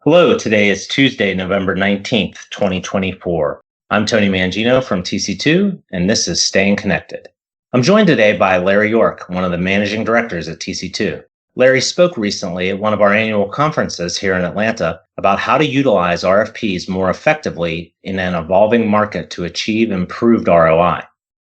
Hello, today is Tuesday, November 19th, 2024. I'm Tony Mangino from TC2, and this is Staying Connected. I'm joined today by Larry York, one of the managing directors at TC2. Larry spoke recently at one of our annual conferences here in Atlanta about how to utilize RFPs more effectively in an evolving market to achieve improved ROI.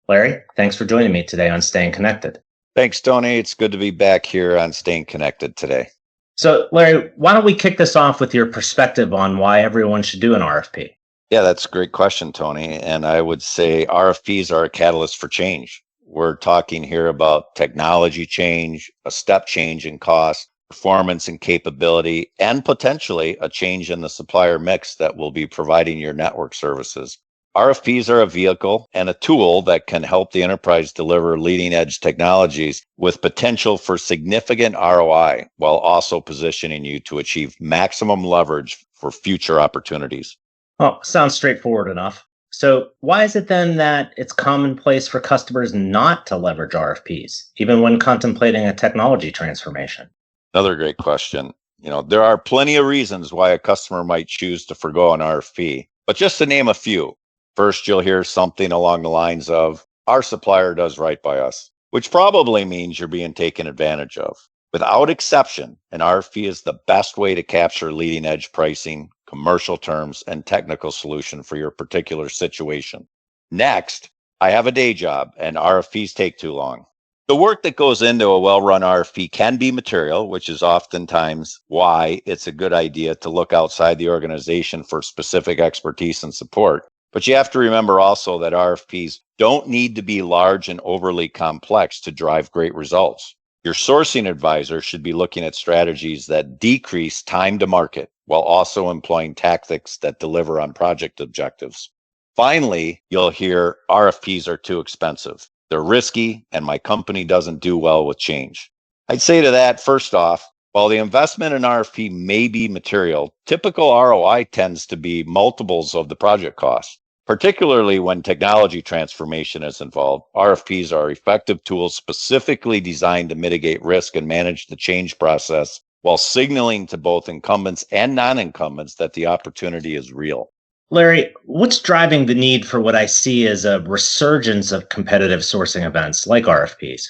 Larry, thanks for joining me today on Staying Connected. Thanks, Tony. It's good to be back here on Staying Connected today. So, Larry, why don't we kick this off with your perspective on why everyone should do an RFP? Yeah, that's a great question, Tony. And I would say RFPs are a catalyst for change. We're talking here about technology change, a step change in cost, performance and capability, and potentially a change in the supplier mix that will be providing your network services. RFPs are a vehicle and a tool that can help the enterprise deliver leading edge technologies with potential for significant ROI while also positioning you to achieve maximum leverage for future opportunities. Well, sounds straightforward enough. So why is it then that it's commonplace for customers not to leverage RFPs, even when contemplating a technology transformation? Another great question. There are plenty of reasons why a customer might choose to forgo an RFP, but just to name a few. First, you'll hear something along the lines of, our supplier does right by us, which probably means you're being taken advantage of. Without exception, an RFP is the best way to capture leading edge pricing, commercial terms, and technical solution for your particular situation. Next, I have a day job and RFPs take too long. The work that goes into a well-run RFP can be material, which is oftentimes why it's a good idea to look outside the organization for specific expertise and support. But you have to remember also that RFPs don't need to be large and overly complex to drive great results. Your sourcing advisor should be looking at strategies that decrease time to market while also employing tactics that deliver on project objectives. Finally, you'll hear RFPs are too expensive. They're risky, and my company doesn't do well with change. I'd say to that, first off, while the investment in RFP may be material, typical ROI tends to be multiples of the project cost. Particularly when technology transformation is involved, RFPs are effective tools specifically designed to mitigate risk and manage the change process while signaling to both incumbents and non-incumbents that the opportunity is real. Larry, what's driving the need for what I see as a resurgence of competitive sourcing events like RFPs?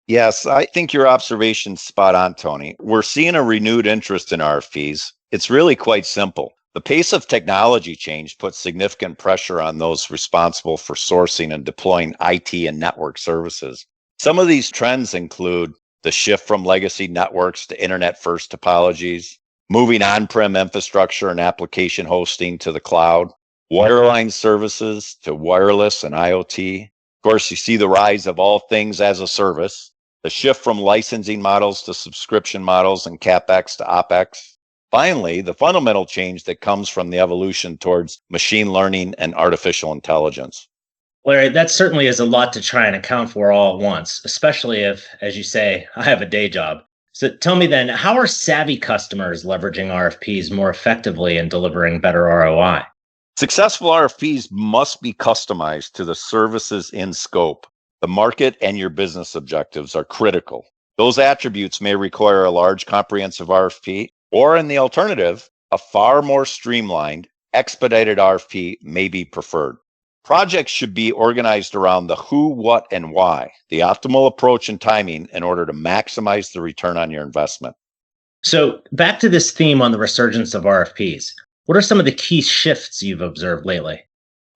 Yes, I think your observation's spot on, Tony. We're seeing a renewed interest in RFPs. It's really quite simple. The pace of technology change puts significant pressure on those responsible for sourcing and deploying IT and network services. Some of these trends include the shift from legacy networks to internet-first topologies, moving on-prem infrastructure and application hosting to the cloud, wireline services to wireless and IoT. Of course, you see the rise of all things as a service, the shift from licensing models to subscription models and CapEx to OpEx. Finally, the fundamental change that comes from the evolution towards machine learning and artificial intelligence. Larry, that certainly is a lot to try and account for all at once, especially if, as you say, I have a day job. So tell me then, how are savvy customers leveraging RFPs more effectively and delivering better ROI? Successful RFPs must be customized to the services in scope. The market and your business objectives are critical. Those attributes may require a large comprehensive RFP, or in the alternative, a far more streamlined, expedited RFP may be preferred. Projects should be organized around the who, what, and why, the optimal approach and timing in order to maximize the return on your investment. So back to this theme on the resurgence of RFPs. What are some of the key shifts you've observed lately?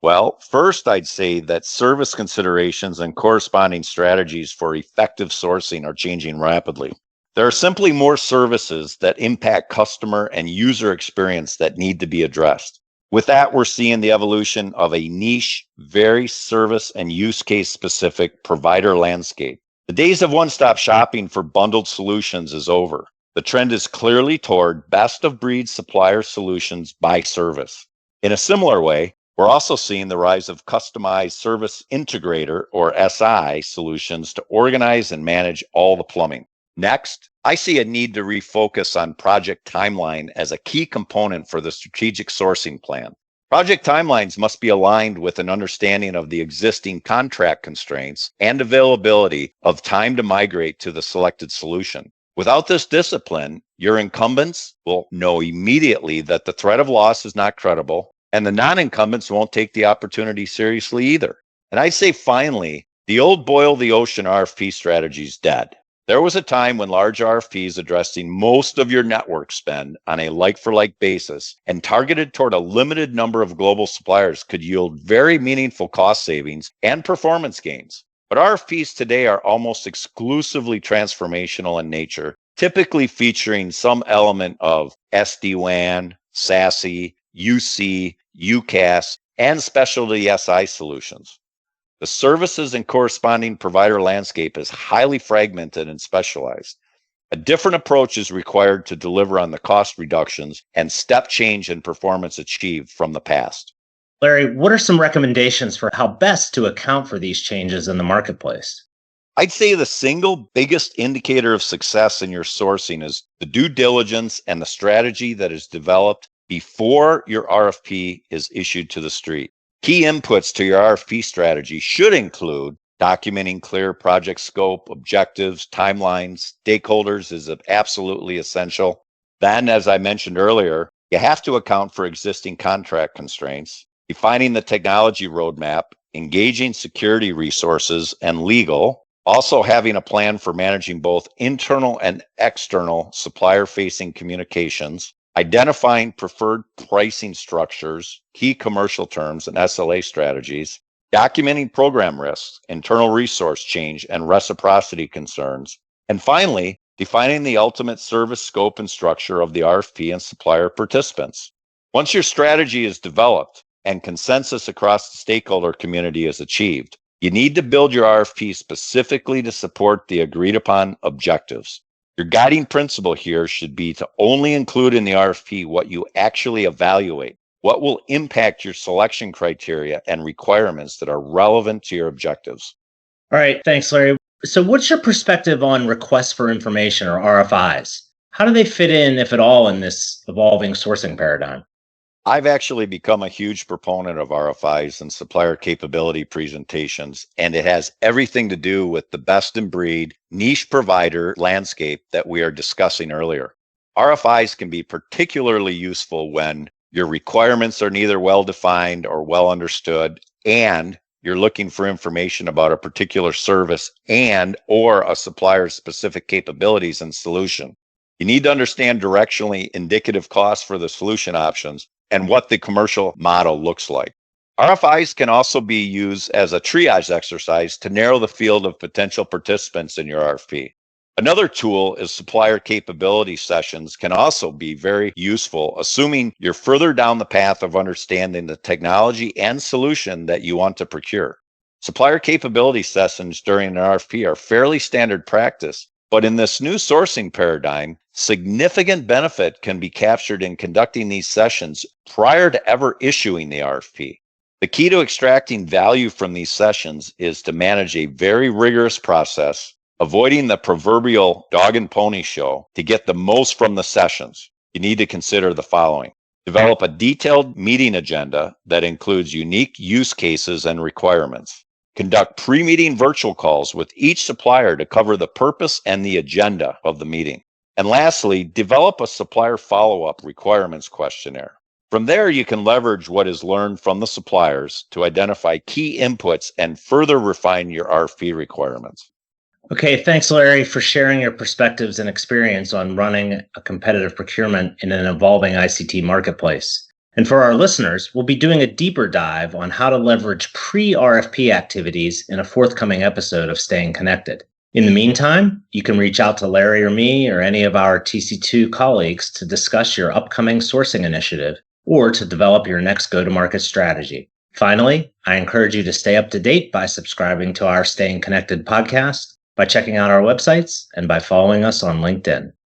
Well, first, I'd say that service considerations and corresponding strategies for effective sourcing are changing rapidly. There are simply more services that impact customer and user experience that need to be addressed. With that, we're seeing the evolution of a niche, very service and use case specific provider landscape. The days of one-stop shopping for bundled solutions is over. The trend is clearly toward best of breed supplier solutions by service. In a similar way, we're also seeing the rise of customized service integrator or SI solutions to organize and manage all the plumbing. Next, I see a need to refocus on project timeline as a key component for the strategic sourcing plan. Project timelines must be aligned with an understanding of the existing contract constraints and availability of time to migrate to the selected solution. Without this discipline, your incumbents will know immediately that the threat of loss is not credible, and the non-incumbents won't take the opportunity seriously either. And I'd say finally, the old boil the ocean RFP strategy is dead. There was a time when large RFPs addressing most of your network spend on a like-for-like basis and targeted toward a limited number of global suppliers could yield very meaningful cost savings and performance gains. But RFPs today are almost exclusively transformational in nature, typically featuring some element of SD-WAN, SASE, UC, UCaaS, and specialty SI solutions. The services and corresponding provider landscape is highly fragmented and specialized. A different approach is required to deliver on the cost reductions and step change in performance achieved from the past. Larry, what are some recommendations for how best to account for these changes in the marketplace? I'd say the single biggest indicator of success in your sourcing is the due diligence and the strategy that is developed before your RFP is issued to the street. Key inputs to your RFP strategy should include documenting clear project scope, objectives, timelines, stakeholders is absolutely essential. Then, as I mentioned earlier, you have to account for existing contract constraints, defining the technology roadmap, engaging security resources and legal, also having a plan for managing both internal and external supplier-facing communications, identifying preferred pricing structures, key commercial terms, and SLA strategies, documenting program risks, internal resource change, and reciprocity concerns, and finally, defining the ultimate service scope and structure of the RFP and supplier participants. Once your strategy is developed and consensus across the stakeholder community is achieved, you need to build your RFP specifically to support the agreed upon objectives. Your guiding principle here should be to only include in the RFP what you actually evaluate, what will impact your selection criteria and requirements that are relevant to your objectives. All right, thanks, Larry. So what's your perspective on requests for information or RFIs? How do they fit in, if at all, in this evolving sourcing paradigm? I've actually become a huge proponent of RFIs and supplier capability presentations, and it has everything to do with the best in breed niche provider landscape that we are discussing earlier. RFIs can be particularly useful when your requirements are neither well defined or well understood, and you're looking for information about a particular service and or a supplier's specific capabilities and solution. You need to understand directionally indicative costs for the solution options and what the commercial model looks like. RFIs can also be used as a triage exercise to narrow the field of potential participants in your RFP. Another tool is supplier capability sessions can also be very useful, assuming you're further down the path of understanding the technology and solution that you want to procure. Supplier capability sessions during an RFP are fairly standard practice, but in this new sourcing paradigm, significant benefit can be captured in conducting these sessions prior to ever issuing the RFP. The key to extracting value from these sessions is to manage a very rigorous process, avoiding the proverbial dog and pony show to get the most from the sessions. You need to consider the following. Develop a detailed meeting agenda that includes unique use cases and requirements. Conduct pre-meeting virtual calls with each supplier to cover the purpose and the agenda of the meeting. And lastly, develop a supplier follow-up requirements questionnaire. From there, you can leverage what is learned from the suppliers to identify key inputs and further refine your RFP requirements. Okay, thanks, Larry, for sharing your perspectives and experience on running a competitive procurement in an evolving ICT marketplace. And for our listeners, we'll be doing a deeper dive on how to leverage pre-RFP activities in a forthcoming episode of Staying Connected. In the meantime, you can reach out to Larry or me or any of our TC2 colleagues to discuss your upcoming sourcing initiative or to develop your next go-to-market strategy. Finally, I encourage you to stay up to date by subscribing to our Staying Connected podcast, by checking out our websites, and by following us on LinkedIn.